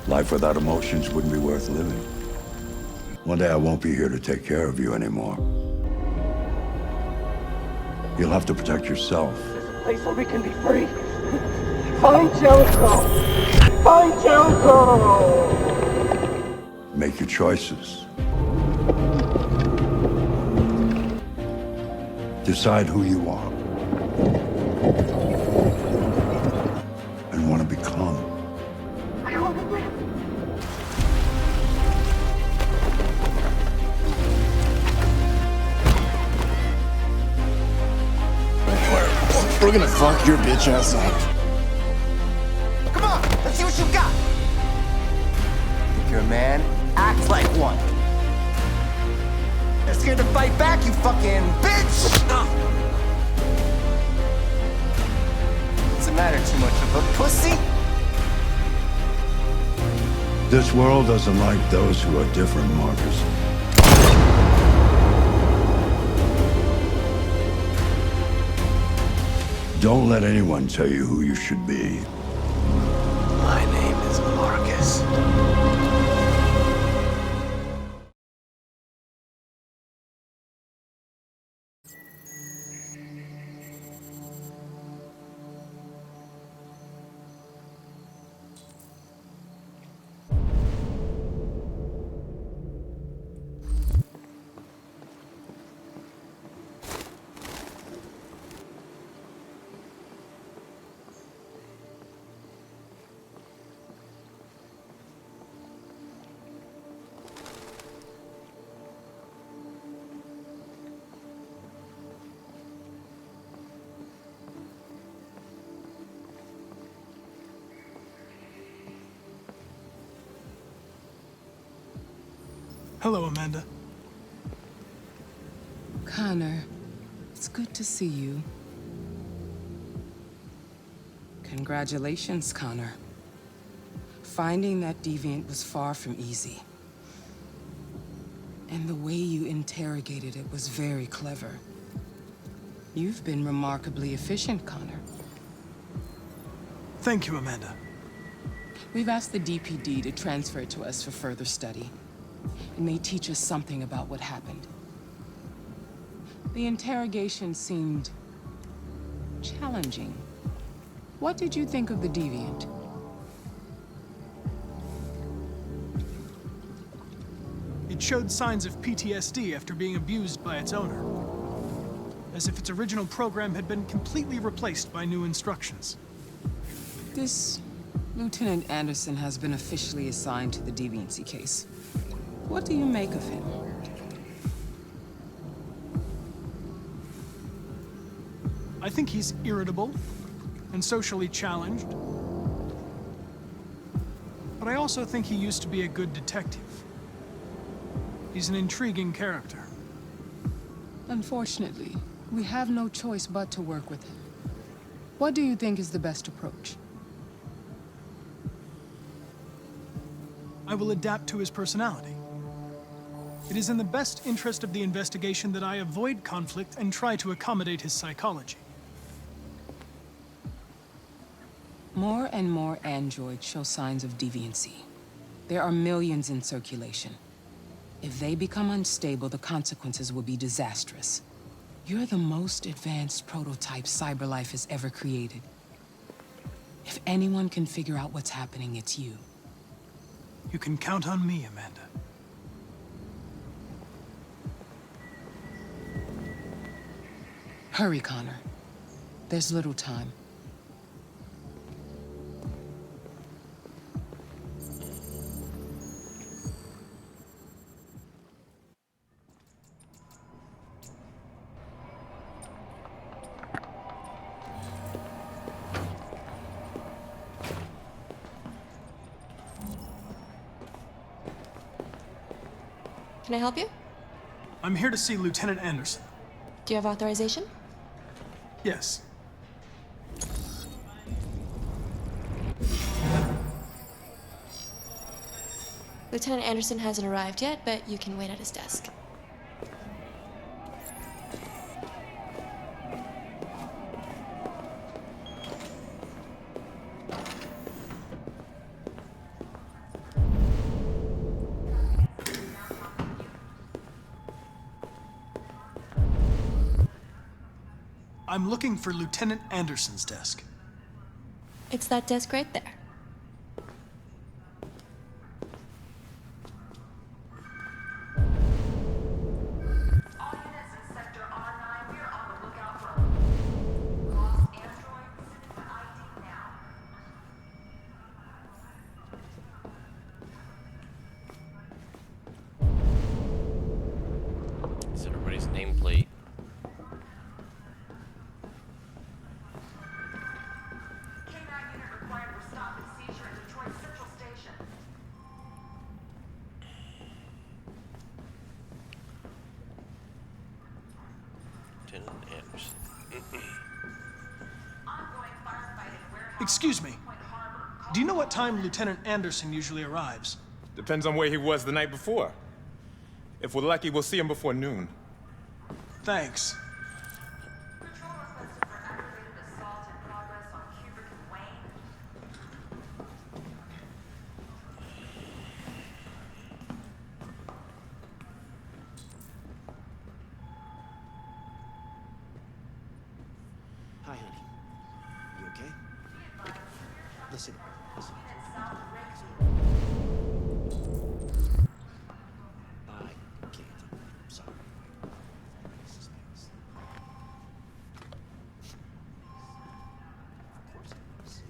Life without emotions wouldn't be worth living. One day I won't be here to take care of you anymore. You'll have to protect yourself. There's a place where we can be free. Find Jericho! Find Jericho! Make your choices. Decide who you are and want to become. I want to live. We're gonna fuck your bitch ass up. Come on, let's see what you got. Think you're a man? Act like one. You're scared to fight back, you fucking bitch! Doesn't matter too much of a pussy. This world doesn't like those who are different, Marcus. Don't let anyone tell you who you should be. My name is Marcus. Hello, Amanda. Connor, it's good to see you. Congratulations, Connor. Finding that deviant was far from easy. And the way you interrogated it was very clever. You've been remarkably efficient, Connor. Thank you, Amanda. We've asked the DPD to transfer it to us for further study. It may teach us something about what happened. The interrogation seemed challenging. What did you think of the deviant? It showed signs of PTSD after being abused by its owner. As if its original program had been completely replaced by new instructions. This Lieutenant Anderson has been officially assigned to the Deviancy case. What do you make of him? I think he's irritable and socially challenged. But I also think he used to be a good detective. He's an intriguing character. Unfortunately, we have no choice but to work with him. What do you think is the best approach? I will adapt to his personality. It is in the best interest of the investigation that I avoid conflict and try to accommodate his psychology. More and more androids show signs of deviancy. There are millions in circulation. If they become unstable, the consequences will be disastrous. You're the most advanced prototype CyberLife has ever created. If anyone can figure out what's happening, it's you. You can count on me, Amanda. Hurry, Connor. There's little time. Can I help you? I'm here to see Lieutenant Anderson. Do you have authorization? Yes. Lieutenant Anderson hasn't arrived yet, but you can wait at his desk. I'm looking for Lieutenant Anderson's desk. It's that desk right there. It's everybody's nameplate. Lieutenant Anderson. Excuse me. Do you know what time Lieutenant Anderson usually arrives? Depends on where he was the night before. If we're lucky, we'll see him before noon. Thanks. Hi, honey. You okay? Listen. I can't. I'm sorry. This is things. Of course I want to see you.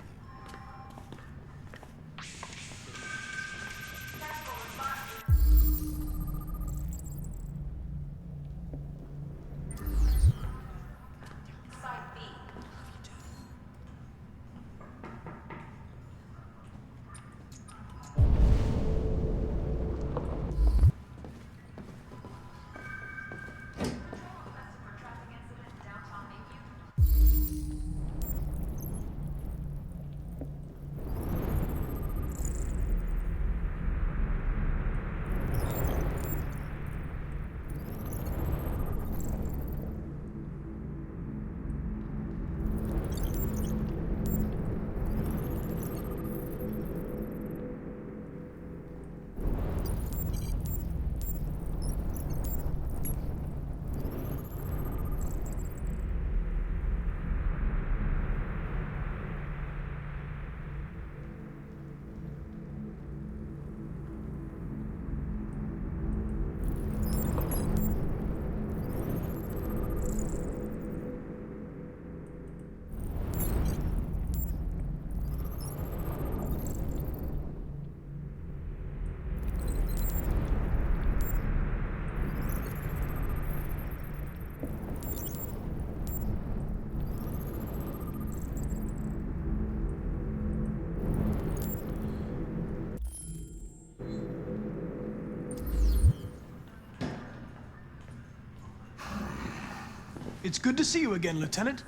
It's good to see you again, Lieutenant.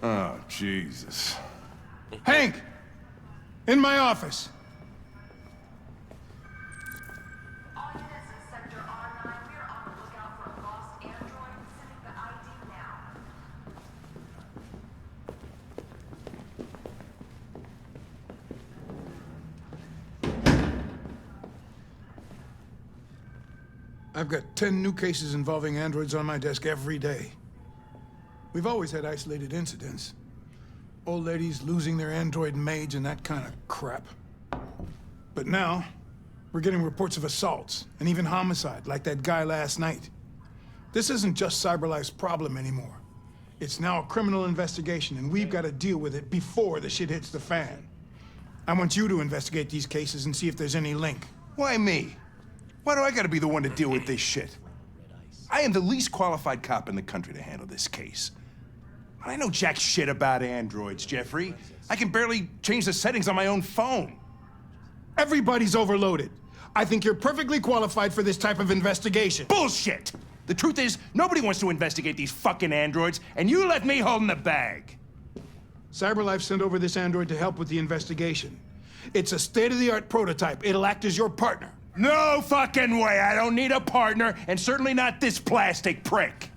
Oh, Jesus. Hank! In my office! I've got 10 new cases involving androids on my desk every day. We've always had isolated incidents. Old ladies losing their android maids and that kind of crap. But now, we're getting reports of assaults and even homicide, like that guy last night. This isn't just CyberLife's problem anymore. It's now a criminal investigation, and we've got to deal with it before the shit hits the fan. I want you to investigate these cases and see if there's any link. Why me? Why do I gotta be the one to deal with this shit? I am the least qualified cop in the country to handle this case. I know jack shit about androids, Jeffrey. I can barely change the settings on my own phone. Everybody's overloaded. I think you're perfectly qualified for this type of investigation. Bullshit! The truth is, nobody wants to investigate these fucking androids, and you left me holding the bag. CyberLife sent over this android to help with the investigation. It's a state-of-the-art prototype. It'll act as your partner. No fucking way! I don't need a partner, and certainly not this plastic prick.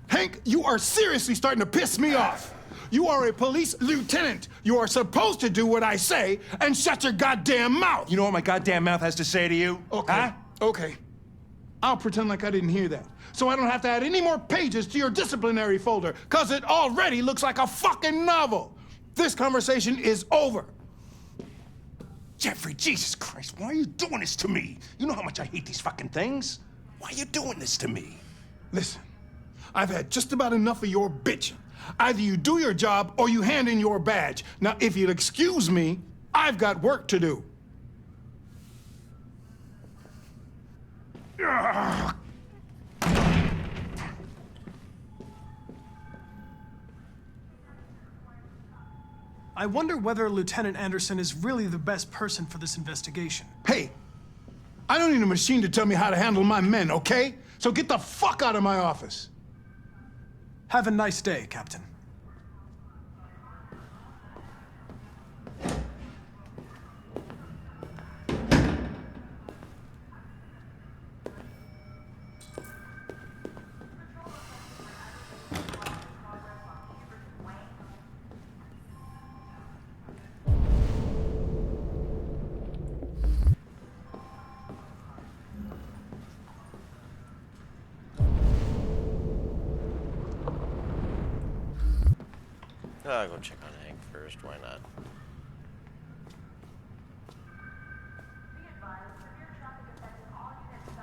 Hank, you are seriously starting to piss me off. You are a police lieutenant. You are supposed to do what I say and shut your goddamn mouth. You know what my goddamn mouth has to say to you? Okay, huh? okay. I'll pretend like I didn't hear that, so I don't have to add any more pages to your disciplinary folder, because it already looks like a fucking novel. This conversation is over. Jeffrey, Jesus Christ, why are you doing this to me? You know how much I hate these fucking things. Why are you doing this to me? Listen, I've had just about enough of your bitching. Either you do your job or you hand in your badge. Now, if you'll excuse me, I've got work to do. I wonder whether Lieutenant Anderson is really the best person for this investigation. Hey, I don't need a machine to tell me how to handle my men, okay? So get the fuck out of my office. Have a nice day, Captain. I'll go check on Hank first, why not?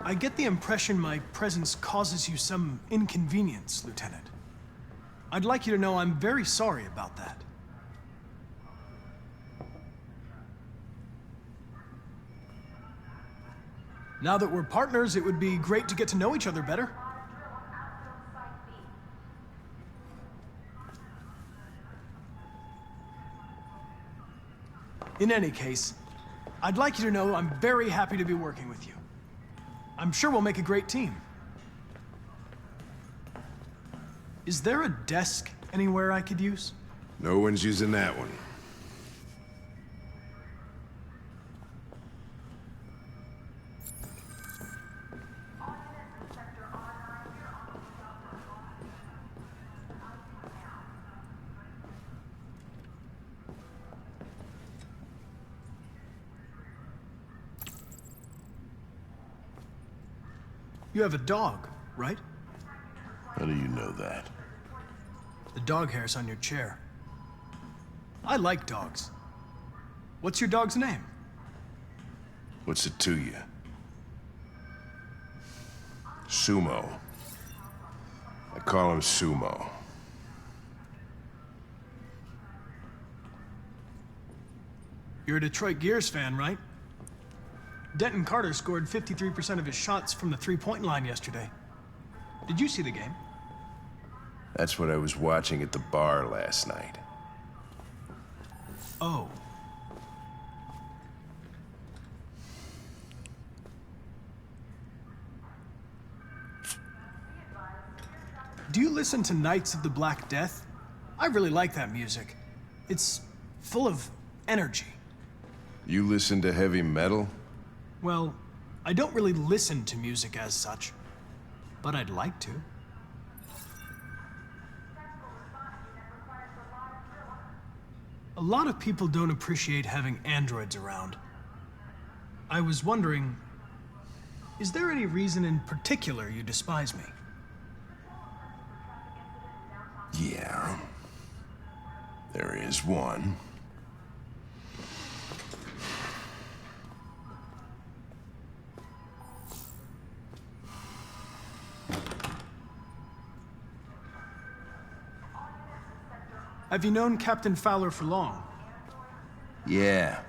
I get the impression my presence causes you some inconvenience, Lieutenant. I'd like you to know I'm very sorry about that. Now that we're partners, it would be great to get to know each other better. In any case, I'd like you to know I'm very happy to be working with you. I'm sure we'll make a great team. Is there a desk anywhere I could use? No one's using that one. You have a dog, right? How do you know that? The dog hair's on your chair. I like dogs. What's your dog's name? What's it to you? Sumo. I call him Sumo. You're a Detroit Gears fan, right? Denton Carter scored 53% of his shots from the three-point line yesterday. Did you see the game? That's what I was watching at the bar last night. Oh. Do you listen to Knights of the Black Death? I really like that music. It's full of energy. You listen to heavy metal? Well, I don't really listen to music as such, but I'd like to. A lot of people don't appreciate having androids around. I was wondering, is there any reason in particular you despise me? Yeah. There is one. Have you known Captain Fowler for long? Yeah.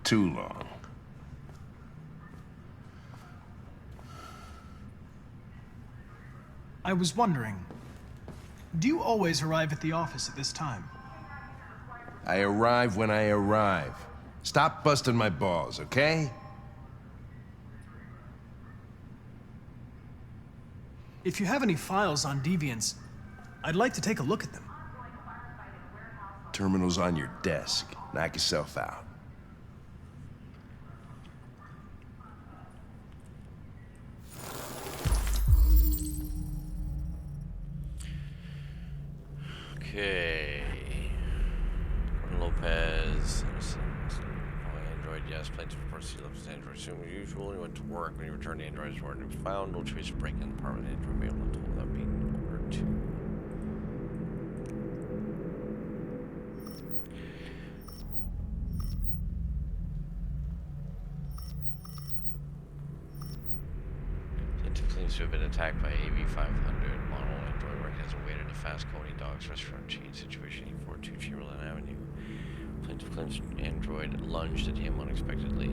Too long. I was wondering, do you always arrive at the office at this time? I arrive when I arrive. Stop busting my balls, okay? If you have any files on Deviants, I'd like to take a look at them. Terminal's on your desk. Knock yourself out. Okay. Lopez. android. Yes, plaintiff reports he left his android soon as usual. He went to work. When he returned, the androids weren't found. No trace of breaking in the apartment. The android may have left home without being ordered to. Plaintiff claims to have been attacked by AV-500 model android working as a waiter in a fast Coney Dogs restaurant chain situation 842 Chamberlain Avenue. Plaintiff claims android lunged at him unexpectedly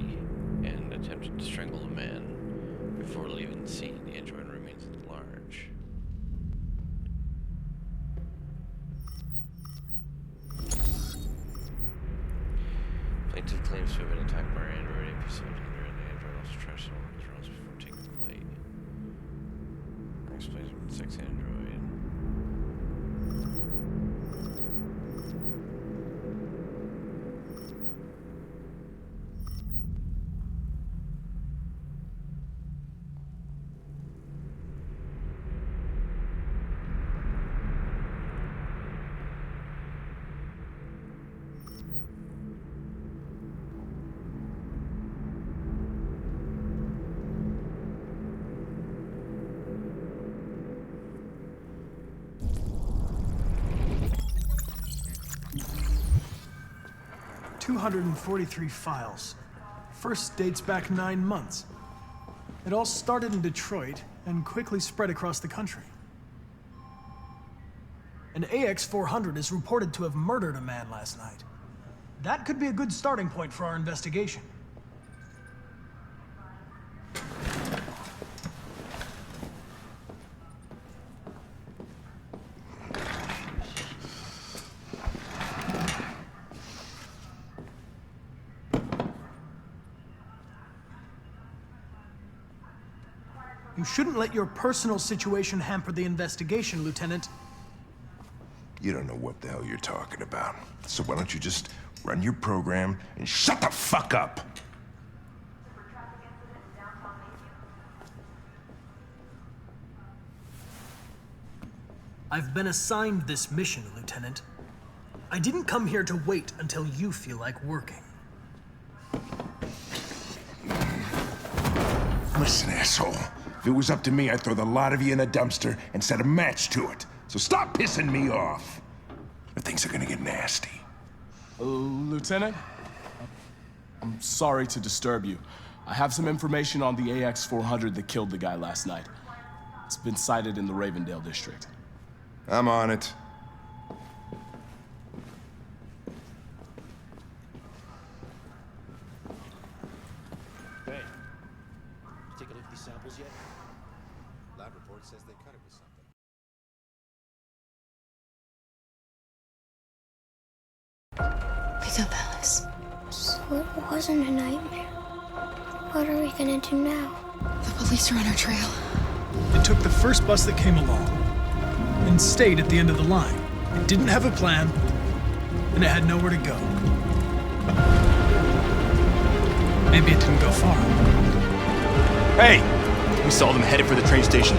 and attempted to strangle the man before leaving the scene. The android remains at large. Plaintiff claims to have been attacked by android AP-700 and the android also trashed some of his rounds before taking the blade. Next plays with 6 android. $243 files. First dates back 9 months. It all started in Detroit and quickly spread across the country. An AX-400 is reported to have murdered a man last night. That could be a good starting point for our investigation. You shouldn't let your personal situation hamper the investigation, Lieutenant. You don't know what the hell you're talking about. So why don't you just run your program and shut the fuck up? I've been assigned this mission, Lieutenant. I didn't come here to wait until you feel like working. Listen, asshole. If it was up to me, I'd throw the lot of you in a dumpster and set a match to it. So stop pissing me off. Or things are gonna get nasty. Lieutenant? I'm sorry to disturb you. I have some information on the AX-400 that killed the guy last night. It's been sighted in the Ravendale district. I'm on it. Hey, you take a look at these samples yet? Lab report says they cut it with something. Wake up, Alice. So it wasn't a nightmare. What are we gonna do now? The police are on our trail. It took the first bus that came along and stayed at the end of the line. It didn't have a plan, and it had nowhere to go. Maybe it didn't go far. Hey! We saw them headed for the train station.